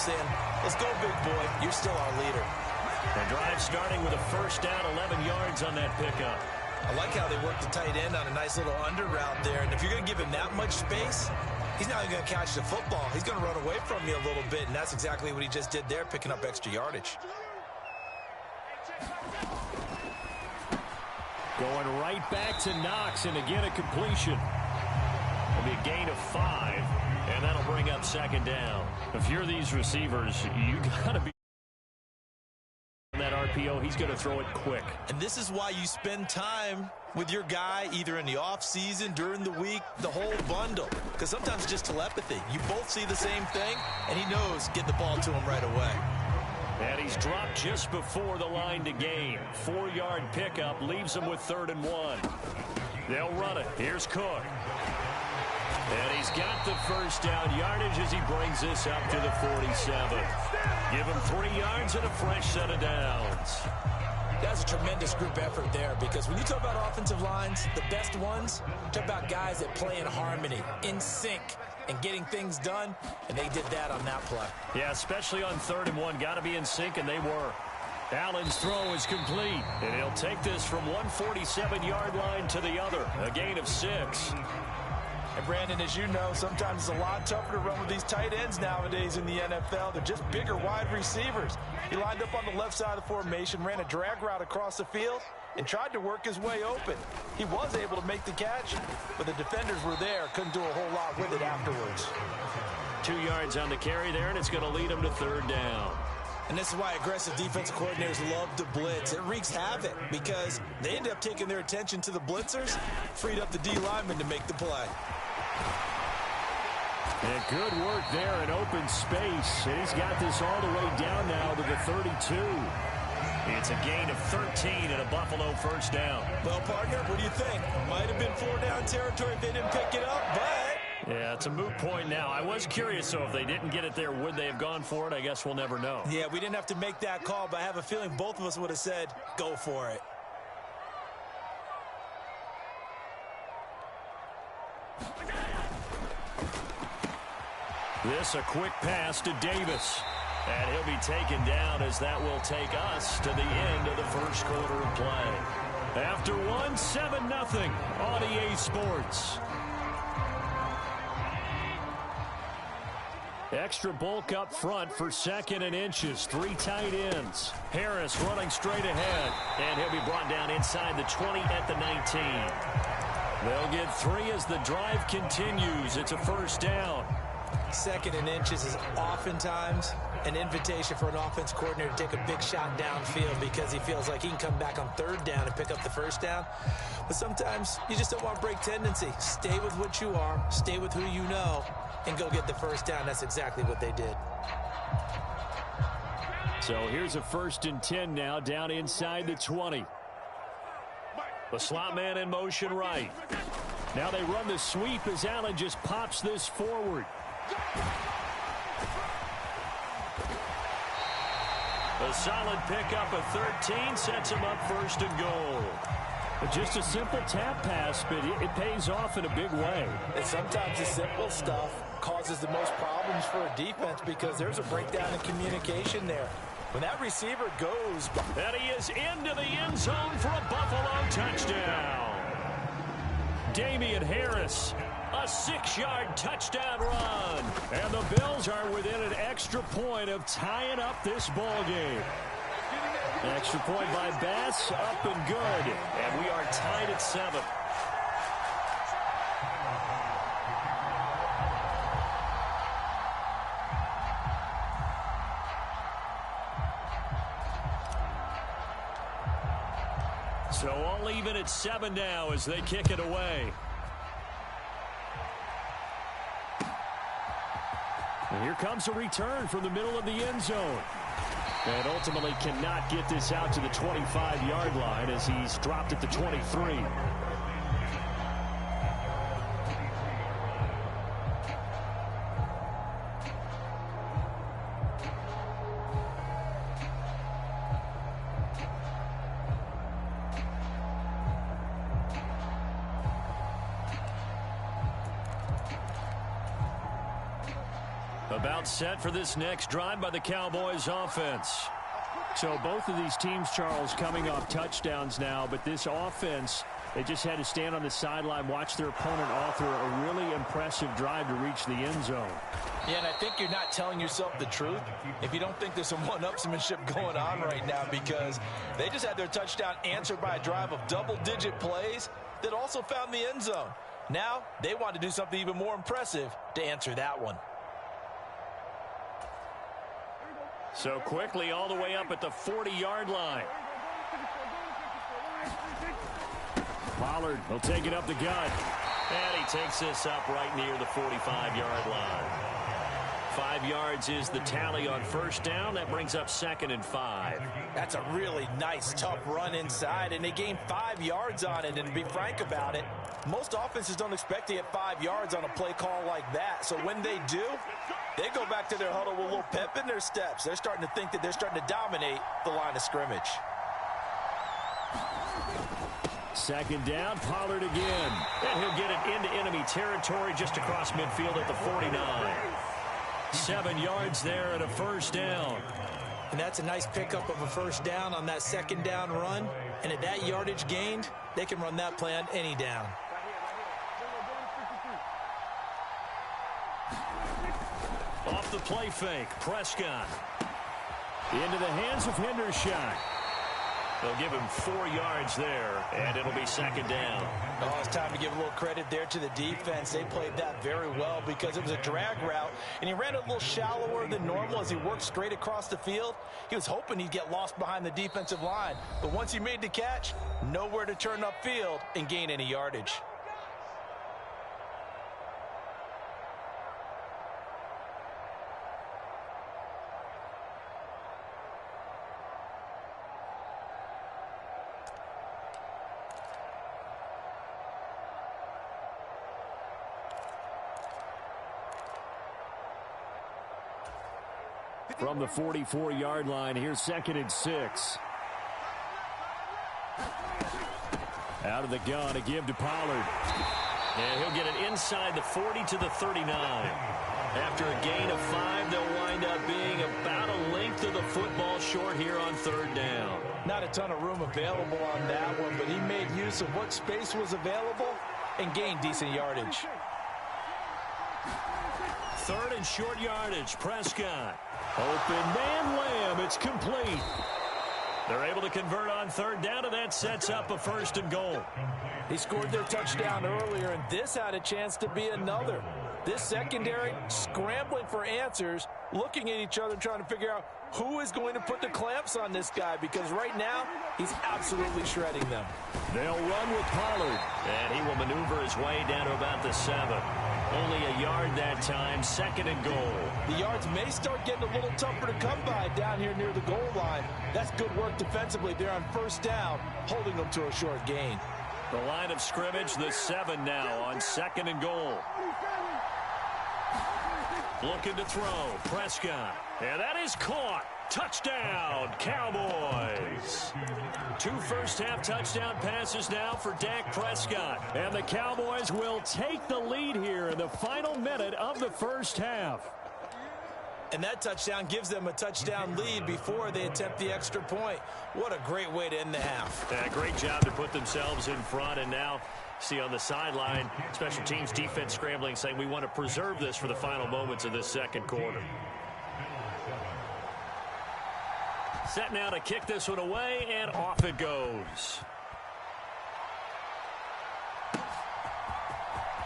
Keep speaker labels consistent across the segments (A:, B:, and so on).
A: saying, let's go, big boy. You're still our leader.
B: The drive starting with a first down, 11 yards on that pickup.
A: I like how they work the tight end on a nice little under route there. And if you're going to give him that much space, he's not even going to catch the football. He's going to run away from you a little bit, and that's exactly what he just did there, picking up extra yardage.
B: Going right back to Knox, and again a completion. It'll be a gain of 5, and that'll bring up second down. If you're these receivers, you got to be on that RPO. He's going to throw it quick.
A: And this is why you spend time with your guy either in the offseason, during the week, the whole bundle. Because sometimes it's just telepathy. You both see the same thing, and he knows get the ball to him right away.
B: And he's dropped just before the line to gain. 4-yard pickup leaves him with 3rd and 1. They'll run it. Here's Cook. And he's got the first down yardage as he brings this up to the 47. Give him 3 yards and a fresh set of downs.
A: That's a tremendous group effort there, because when you talk about offensive lines, the best ones, talk about guys that play in harmony, in sync, and getting things done, and they did that on that play.
B: Yeah, especially on 3rd and 1. Got to be in sync, and they were. Allen's throw is complete, and he'll take this from 147-yard line to the other. A gain of 6.
A: And Brandon, as you know, sometimes it's a lot tougher to run with these tight ends nowadays in the NFL. They're just bigger wide receivers. He lined up on the left side of the formation, ran a drag route across the field, and tried to work his way open. He was able to make the catch, but the defenders were there. Couldn't do a whole lot with it afterwards.
B: 2 yards on the carry there, and it's going to lead him to 3rd down.
A: And this is why aggressive defensive coordinators love to blitz. It wreaks havoc because they end up taking their attention to the blitzers, freed up the D lineman to make the play.
B: And good work there in open space. And he's got this all the way down now to the 32. It's a gain of 13 and a Buffalo first down.
A: Well, partner, what do you think? Might have been 4-down territory if they didn't pick it up, but...
B: Yeah, it's a moot point now. I was curious, so if they didn't get it there, would they have gone for it? I guess we'll never know.
A: Yeah, we didn't have to make that call, but I have a feeling both of us would have said, go for it.
B: This a quick pass to Davis. And he'll be taken down as that will take us to the end of the first quarter of play. After 7-0 on EA Sports. Extra bulk up front for 2nd and inches. 3 tight ends. Harris running straight ahead. And he'll be brought down inside the 20 at the 19. They'll get 3 as the drive continues. It's a first down.
A: 2nd and inches is oftentimes an invitation for an offense coordinator to take a big shot downfield because he feels like he can come back on 3rd down and pick up the first down. But sometimes you just don't want to break tendency. Stay with what you are, stay with who you know, and go get the first down. That's exactly what they did.
B: So here's a 1st and 10 now down inside the 20. The slot man in motion right. Now they run the sweep as Allen just pops this forward. A solid pickup of 13 sets him up 1st and goal. Just a simple tap pass, but it pays off in a big way.
A: And sometimes the simple stuff causes the most problems for a defense because there's a breakdown in communication there. When that receiver goes...
B: And he is into the end zone for a Buffalo touchdown. Damian Harris, a 6-yard touchdown run. And the Bills are within an extra point of tying up this ball game. Extra point by Bass, up and good. And we are tied at 7. So all even at 7 now as they kick it away. And here comes a return from the middle of the end zone. And ultimately cannot get this out to the 25-yard line as he's dropped at the 23. About set for this next drive by the Cowboys offense.
C: So both of these teams, Charles, coming off touchdowns now, but this offense, they just had to stand on the sideline, watch their opponent author a really impressive drive to reach the end zone.
A: Yeah, and I think you're not telling yourself the truth if you don't think there's some one-upsmanship going on right now, because they just had their touchdown answered by a drive of double-digit plays that also found the end zone. Now they want to do something even more impressive to answer that one.
B: So quickly all the way up at the 40-yard line. Pollard will take it up the gut. And he takes this up right near the 45-yard line. 5 yards is the tally on first down. That brings up 2nd and 5.
A: That's a really nice, tough run inside, and they gained 5 yards on it. And to be frank about it, most offenses don't expect to get 5 yards on a play call like that. So when they do, they go back to their huddle with a little pep in their steps. They're starting to think that they're starting to dominate the line of scrimmage.
B: 2nd down, Pollard again. And he'll get it into enemy territory just across midfield at the 49. 7 yards there and a first down.
A: And that's a nice pickup of a first down on that 2nd down run. And at that yardage gained, they can run that play on any down.
B: Off the play fake, Prescott. Into the hands of Hendershot. They'll give him 4 yards there, and it'll be 2nd down.
A: Oh, it's time to give a little credit there to the defense. They played that very well because it was a drag route, and he ran a little shallower than normal as he worked straight across the field. He was hoping he'd get lost behind the defensive line, but once he made the catch, nowhere to turn upfield and gain any yardage.
B: From the 44-yard line, here's 2nd and 6. Out of the gun, a give to Pollard. And he'll get it inside the 40 to the 39. After a gain of 5, they'll wind up being about a length of the football short here on 3rd down.
A: Not a ton of room available on that one, but he made use of what space was available and gained decent yardage.
B: 3rd and short yardage, Prescott. Open man, Lamb. It's complete. They're able to convert on 3rd down, and that sets up a 1st and goal.
A: He scored their touchdown earlier, and this had a chance to be another. This secondary scrambling for answers, looking at each other, trying to figure out who is going to put the clamps on this guy, because right now he's absolutely shredding them.
B: They'll run with Pollard, and he will maneuver his way down to about the 7. Only a yard that time, 2nd and goal.
A: The yards may start getting a little tougher to come by down here near the goal line. That's good work defensively there on 1st down, holding them to a short gain.
B: The line of scrimmage, the 7 now on 2nd and goal. Looking to throw, Prescott. And that is caught. Touchdown, Cowboys. 2 first-half touchdown passes now for Dak Prescott. And the Cowboys will take the lead here in the final minute of the first half.
A: And that touchdown gives them a touchdown lead before they attempt the extra point. What a great way to end the half.
B: Yeah, great job to put themselves in front, and now see on the sideline, special teams defense scrambling, saying we want to preserve this for the final moments of this 2nd quarter. Set now to kick this one away, and off it goes.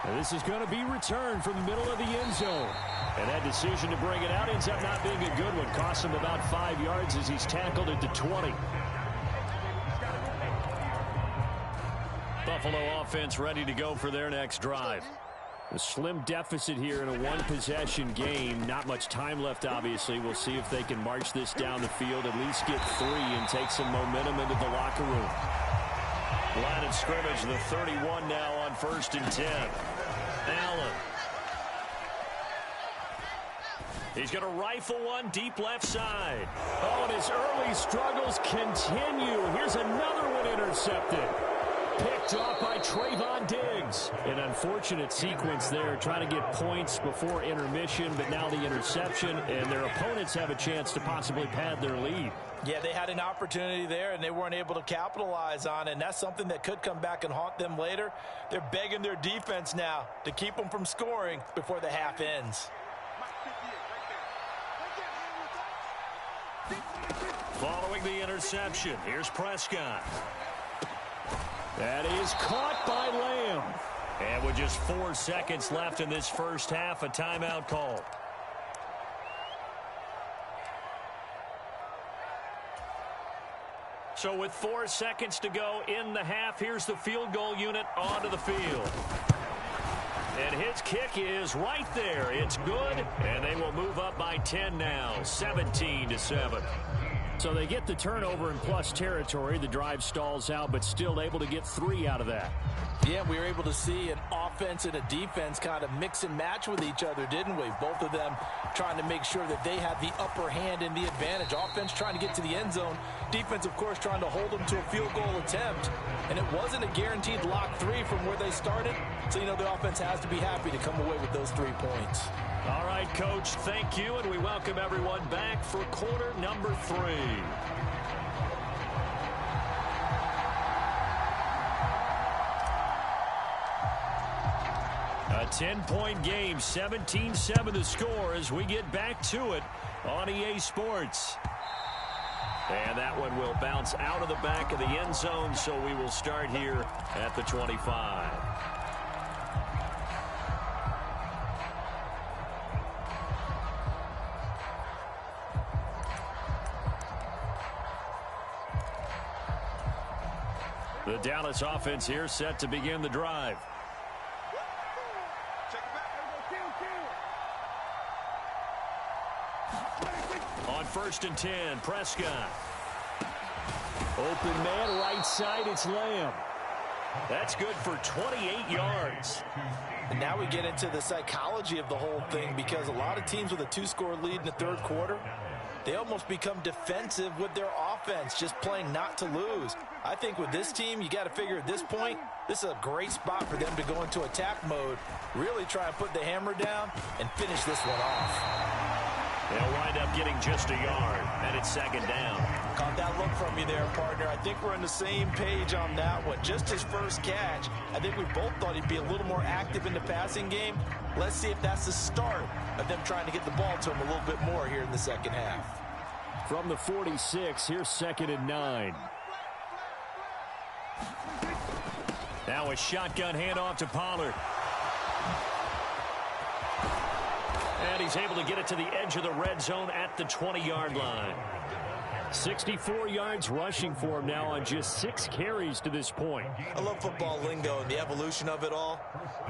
B: And this is going to be returned from the middle of the end zone. And that decision to bring it out ends up not being a good one. Costs him about 5 yards as he's tackled at the 20. Buffalo offense ready to go for their next drive. A slim deficit here in a one-possession game. Not much time left, obviously. We'll see if they can march this down the field, at least get 3 and take some momentum into the locker room. Line of scrimmage, the 31 now on 1st and 10. Allen. He's going to rifle one deep left side. Oh, and his early struggles continue. Here's another one intercepted. picked off by Trayvon Diggs.
C: An unfortunate sequence there, trying to get points before intermission, but now the interception, and their opponents have a chance to possibly pad their lead.
A: Yeah, they had an opportunity there, and they weren't able to capitalize on it, and that's something that could come back and haunt them later. They're begging their defense now to keep them from scoring before the half ends.
B: Following the interception, here's Prescott.
C: That is caught by Lamb.
B: And with just 4 seconds left in this first half, a timeout call. So with 4 seconds to go in the half, here's the field goal unit onto the field. And his kick is right there. It's good, and they will move up by 10 now, 17-7.
C: So they get the turnover in plus territory. The drive stalls out, but still able to get 3 out of that.
A: Yeah, we were able to see an offense and a defense kind of mix and match with each other, didn't we? Both of them trying to make sure that they had the upper hand and the advantage. Offense trying to get to the end zone. Defense, of course, trying to hold them to a field goal attempt. And it wasn't a guaranteed lock 3 from where they started. So, you know, the offense has to be happy to come away with those 3 points.
B: All right, Coach, thank you, and we welcome everyone back for quarter number 3. A 10-point game, 17-7 the score as we get back to it on EA Sports. And that one will bounce out of the back of the end zone, so we will start here at the 25. The Dallas offense here set to begin the drive. On 1st and 10, Prescott.
C: Open man, right side, it's Lamb.
B: That's good for 28 yards.
A: And now we get into the psychology of the whole thing, because a lot of teams with a 2-score lead in the third quarter, they almost become defensive with their offense, just playing not to lose. I think with this team, you got to figure at this point, this is a great spot for them to go into attack mode, really try and put the hammer down and finish this one off.
B: They'll wind up getting just a yard, and it's 2nd down.
A: Caught that look from you there, partner. I think we're on the same page on that one. Just his first catch, I think we both thought he'd be a little more active in the passing game. Let's see if that's the start of them trying to get the ball to him a little bit more here in the second half.
C: From the 46, here's 2nd and 9.
B: Now a shotgun handoff to Pollard. And he's able to get it to the edge of the red zone at the 20-yard line.
C: 64 yards rushing for him now on just 6 carries to this point.
A: I love football lingo and the evolution of it all.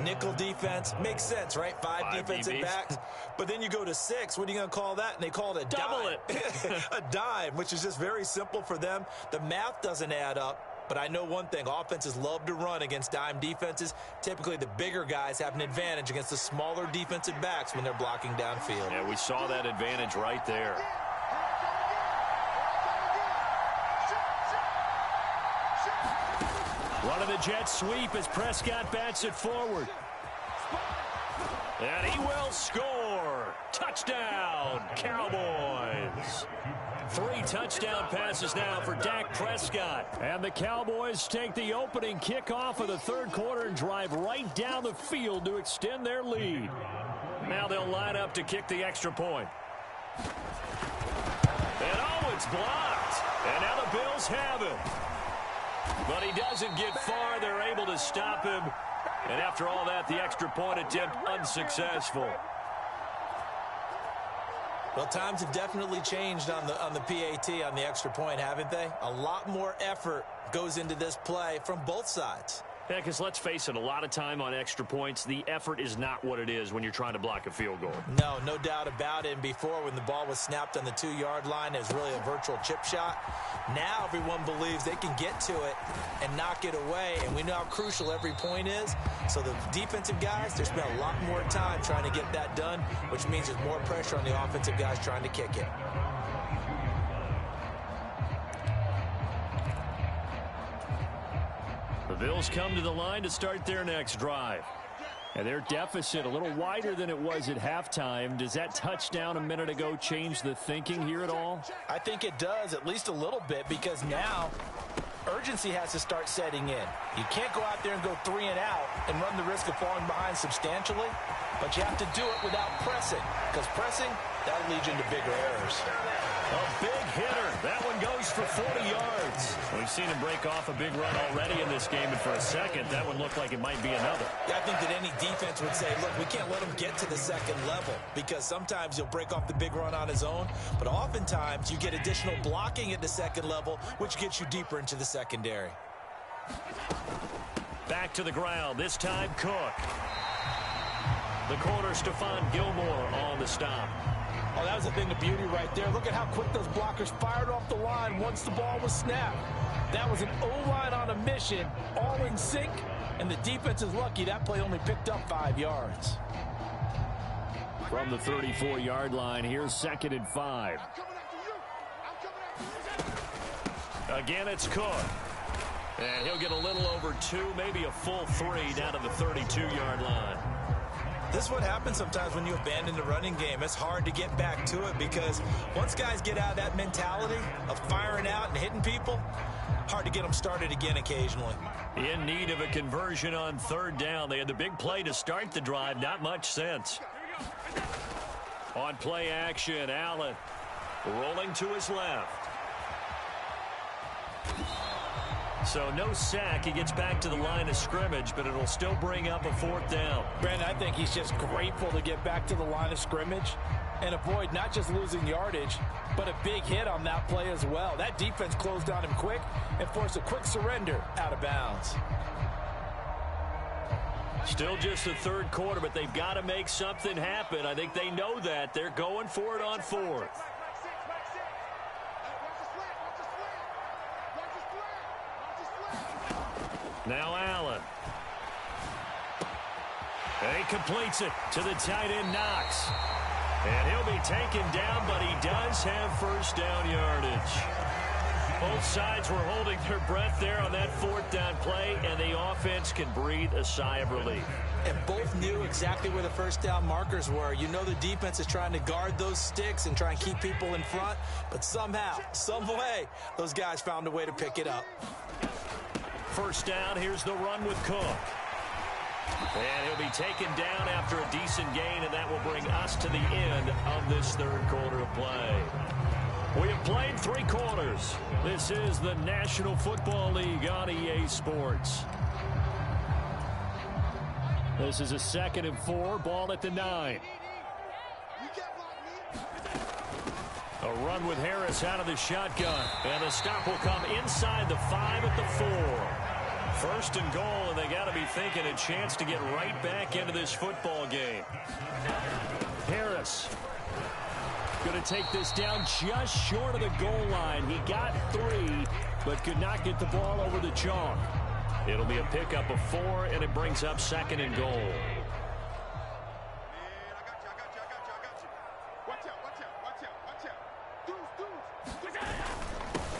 A: Nickel defense makes sense, right? 5 defensive backs. But then you go to 6. What are you going to call that? And they call it a
B: double
A: dime. A dime, which is just very simple for them. The math doesn't add up. But I know one thing, offenses love to run against dime defenses. Typically, the bigger guys have an advantage against the smaller defensive backs when they're blocking downfield.
B: Yeah, we saw that advantage right there. Running the jet sweep as Prescott bats it forward. And he will score. Touchdown, Cowboys. 3 touchdown passes now for Dak Prescott.
C: And the Cowboys take the opening kickoff of the third quarter and drive right down the field to extend their lead.
B: Now they'll line up to kick the extra point. And oh, it's blocked. And now the Bills have it. But he doesn't get far. They're able to stop him. And after all that, the extra point attempt unsuccessful.
A: Well, times have definitely changed on the PAT, on the extra point, haven't they? A lot more effort goes into this play from both sides.
B: Yeah, because let's face it, a lot of time on extra points, the effort is not what it is when you're trying to block a field goal.
A: No doubt about it. And before, when the ball was snapped on the 2-yard line, it was really a virtual chip shot. Now everyone believes they can get to it and knock it away, and we know how crucial every point is. So the defensive guys, they spent a lot more time trying to get that done, which means there's more pressure on the offensive guys trying to kick it.
B: Bills come to the line to start their next drive.
C: And their deficit a little wider than it was at halftime. Does that touchdown a minute ago change the thinking here at all?
A: I think it does, at least a little bit, because now urgency has to start setting in. You can't go out there and go 3 and out and run the risk of falling behind substantially, but you have to do it without pressing, because pressing, that'll lead you into bigger errors.
B: A big hitter. That one goes for 40 yards. We've seen him break off a big run already in this game, and for a second, that one looked like it might be another.
A: Yeah, I think that any defense would say, look, we can't let him get to the second level, because sometimes he'll break off the big run on his own, but oftentimes you get additional blocking at the second level, which gets you deeper into the secondary.
B: Back to the ground, this time Cook. The corner, Stephon Gilmore on the stop.
A: Oh, that was a thing of beauty right there. Look at how quick those blockers fired off the line once the ball was snapped. That was an O-line on a mission, all in sync, and the defense is lucky that play only picked up 5 yards.
C: From the 34-yard line, here's 2nd and 5.
B: Again, it's Cook. And he'll get a little over 2, maybe a full 3 down to the 32-yard line.
A: This is what happens sometimes when you abandon the running game. It's hard to get back to it because once guys get out of that mentality of firing out and hitting people, hard to get them started again occasionally.
B: In need of a conversion on 3rd down. They had the big play to start the drive. Not much sense. On play action, Allen rolling to his left. So no sack. He gets back to the line of scrimmage, but it'll still bring up a 4th down.
A: Brandon, I think he's just grateful to get back to the line of scrimmage and avoid not just losing yardage, but a big hit on that play as well. That defense closed on him quick and forced a quick surrender out of bounds.
B: Still just the 3rd quarter, but they've got to make something happen. I think they know that. They're going for it on 4th. Now Allen. And he completes it to the tight end, Knox. And he'll be taken down, but he does have 1st down yardage. Both sides were holding their breath there on that 4th down play, and the offense can breathe a sigh of relief.
A: And both knew exactly where the 1st down markers were. You know the defense is trying to guard those sticks and try and keep people in front, but somehow, some way, those guys found a way to pick it up.
B: 1st down, here's the run with Cook. And he'll be taken down after a decent gain, and that will bring us to the end of this 3rd quarter of play. We have played 3 quarters. This is the National Football League on EA Sports. This is a 2nd and 4, ball at the 9. A run with Harris out of the shotgun. And the stop will come inside the 5 at the 4. 1st and goal, and they got to be thinking a chance to get right back into this football game.
C: Harris going to take this down just short of the goal line. He got 3, but could not get the ball over the chalk.
B: It'll be a pickup of 4, and it brings up 2nd and goal.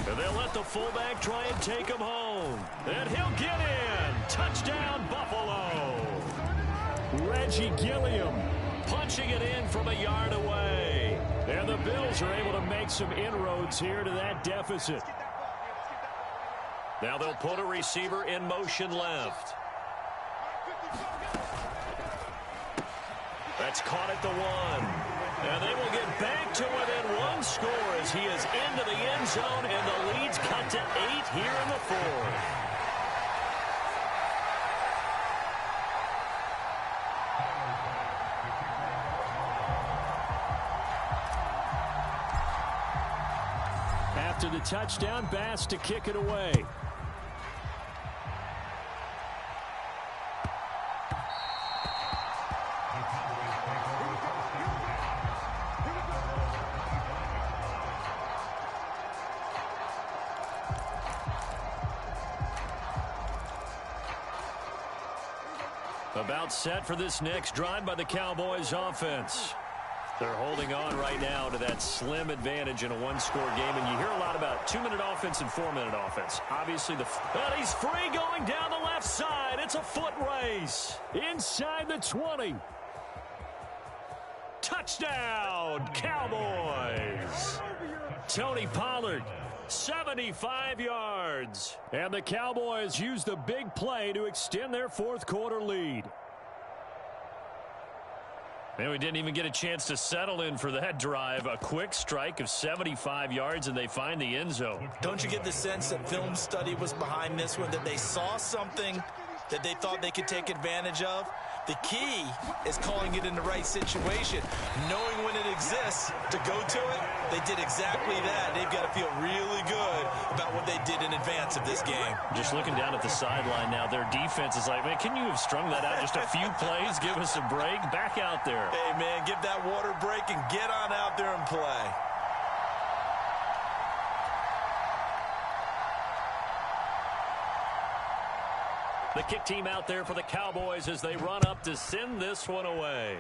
B: And they'll let the fullback try and take him home. And he'll get in. Touchdown, Buffalo.
C: Reggie Gilliam
B: punching it in from a yard away.
C: And the Bills are able to make some inroads here to that deficit.
B: Now they'll put a receiver in motion left. That's caught at the 1. And they will get back to within 1 score as he is into the end zone, and the lead's cut to 8 here in the 4th.
C: After the touchdown, Bass to kick it away.
B: About set for this next drive by the Cowboys offense. They're holding on right now to that slim advantage in a one-score game, and you hear a lot about 2-minute offense and 4-minute offense. Obviously, but he's free going down the left side. It's a foot race. Inside the 20. Touchdown, Cowboys. Tony Pollard, 75 yards. And the Cowboys use the big play to extend their fourth-quarter lead. And we didn't even get a chance to settle in for that drive. A quick strike of 75 yards, and they find the end zone.
A: Don't you get the sense that film study was behind this one, that they saw something that they thought they could take advantage of? The key is calling it in the right situation, knowing when it exists to go to it. They did exactly that. They've got to feel really good about what they did in advance of this game.
B: Just looking down at the sideline now, their defense is like, man, can you have strung that out just a few plays? Give us a break. Back out there.
A: Hey, man, give that water break and get on out there and play.
B: The kick team out there for the Cowboys as they run up to send this one away.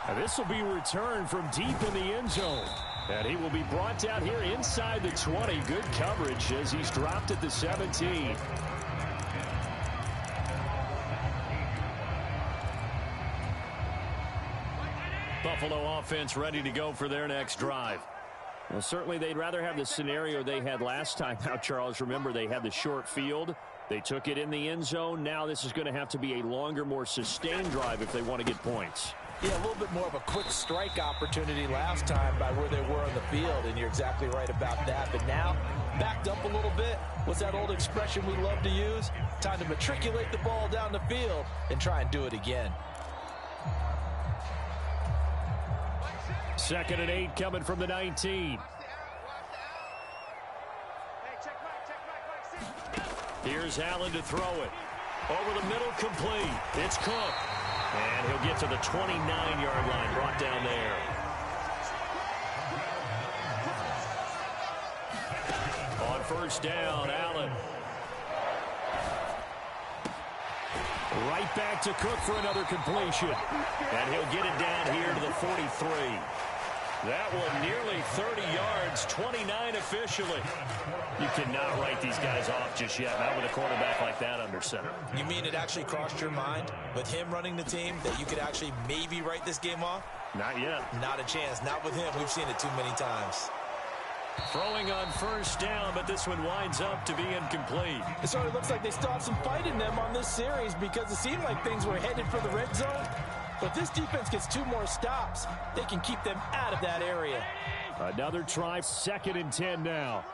C: And this will be returned from deep in the end zone. And he will be brought down here inside the 20. Good coverage as he's dropped at the 17.
B: Buffalo offense ready to go for their next drive.
C: Well, certainly they'd rather have the scenario they had last time. Now, Charles, remember they had the short field. They took it in the end zone. Now this is going to have to be a longer, more sustained drive if they want to get points.
A: Yeah, a little bit more of a quick strike opportunity last time by where they were on the field, and you're exactly right about that. But now, backed up a little bit. What's that old expression we love to use? Time to matriculate the ball down the field and try and do it again.
C: 2nd and 8 coming from the 19.
B: Here's Allen to throw it. Over the middle, complete. It's Cook. And he'll get to the 29-yard line, brought down there. On first down, Allen.
C: Right back to Cook for another completion.
B: And he'll get it down here to the 43. That one nearly 30 yards, 29 officially. You cannot write these guys off just yet, not with a quarterback like that under center.
A: You mean it actually crossed your mind with him running the team that you could actually maybe write this game off?
B: Not yet.
A: Not a chance. Not with him. We've seen it too many times.
B: Throwing on first down, but this one winds up to be incomplete.
A: It sort of looks like they still have some fight in them on this series because it seemed like things were headed for the red zone. But if this defense gets 2 more stops, they can keep them out of that area.
C: Another try, 2nd and 10 now.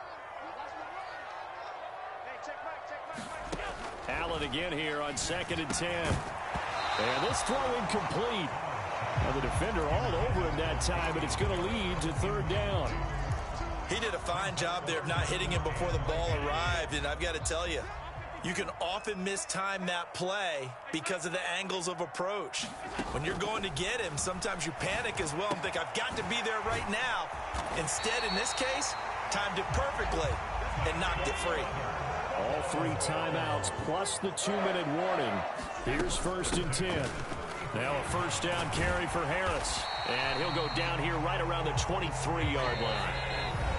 B: Allen again here on 2nd and 10.
C: And this throw incomplete. Well, the defender all over him that time, but it's going to lead to 3rd down.
A: He did a fine job there of not hitting him before the ball arrived, and I've got to tell you, you can often mistime that play because of the angles of approach. When you're going to get him, sometimes you panic as well and think, I've got to be there right now. Instead, in this case, timed it perfectly and knocked it free.
C: All 3 timeouts plus the 2-minute warning. Here's 1st and 10.
B: Now a first down carry for Harris. And he'll go down here right around the 23-yard line.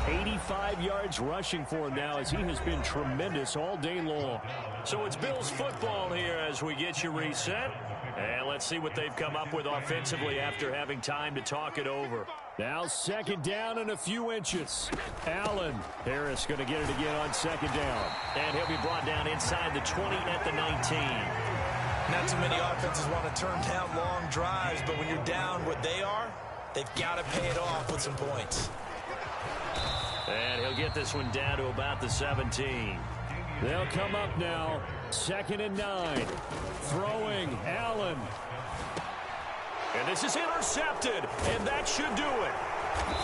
C: 85 yards rushing for him now as he has been tremendous all day long.
B: So it's Bills football here as we get you reset. And let's see what they've come up with offensively after having time to talk it over.
C: Now 2nd down and a few inches. Allen. Harris going to get it again on 2nd down.
B: And he'll be brought down inside the 20 at the 19.
A: Not too many offenses want to turn down long drives, but when you're down what they are, they've got to pay it off with some points.
B: And he'll get this one down to about the 17.
C: They'll come up now. 2nd and 9. Throwing, Allen.
B: And this is intercepted, and that should do it.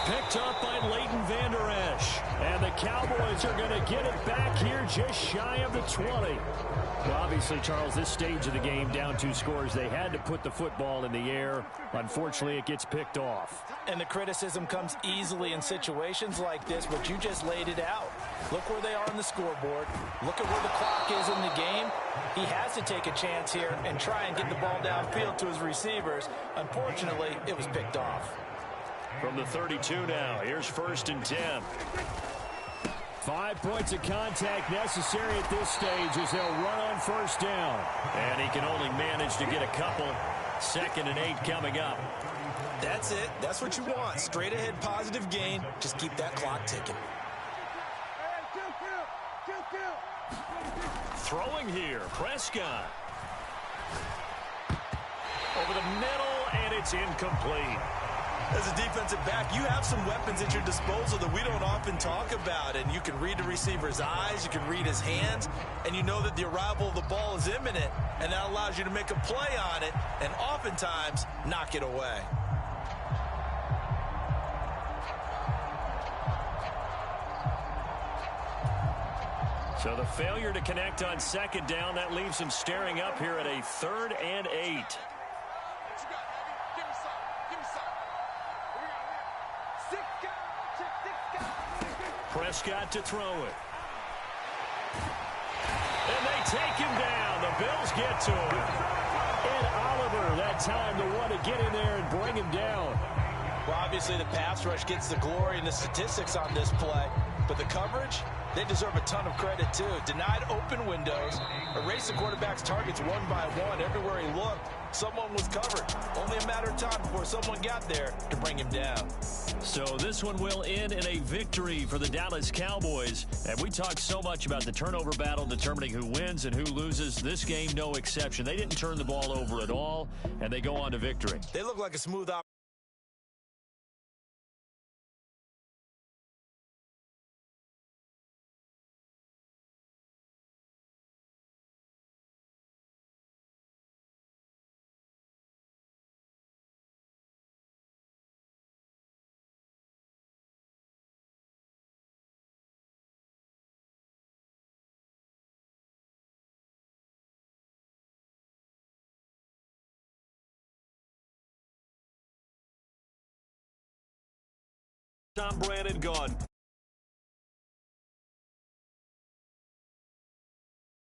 B: Picked up by Leighton Vander Esch. And the Cowboys are going to get it back here just shy of the 20. Well, obviously, Charles, this stage of the game, down 2 scores, they had to put the football in the air. Unfortunately, it gets picked off.
A: And the criticism comes easily in situations like this, but you just laid it out. Look where they are on the scoreboard. Look at where the clock is in the game. He has to take a chance here and try and get the ball downfield to his receivers. Unfortunately, it was picked off.
B: From the 32 now, here's 1st and 10. 5 points of contact necessary at this stage as they'll run on 1st down. And he can only manage to get a couple. 2nd and 8 coming up.
A: That's it. That's what you want. Straight ahead positive gain. Just keep that clock ticking.
B: Throwing here, Prescott. Over the middle, and it's incomplete.
A: As a defensive back, you have some weapons at your disposal that we don't often talk about. And you can read the receiver's eyes, you can read his hands, and you know that the arrival of the ball is imminent. And that allows you to make a play on it and oftentimes knock it away.
B: So the failure to connect on 2nd down, that leaves him staring up here at a 3rd and 8. Prescott to throw it. And they take him down. The Bills get to him. And Oliver, that time the one to get in there and bring him down.
A: Well, obviously the pass rush gets the glory and the statistics on this play. But the coverage, they deserve a ton of credit, too. Denied open windows, erased the quarterback's targets one by one. Everywhere he looked, someone was covered. Only a matter of time before someone got there to bring him down.
B: So this one will end in a victory for the Dallas Cowboys. And we talked so much about the turnover battle, determining who wins and who loses. This game, no exception. They didn't turn the ball over at all, and they go on to victory.
A: They look like a smooth opportunity.
B: Tom Brandon gone.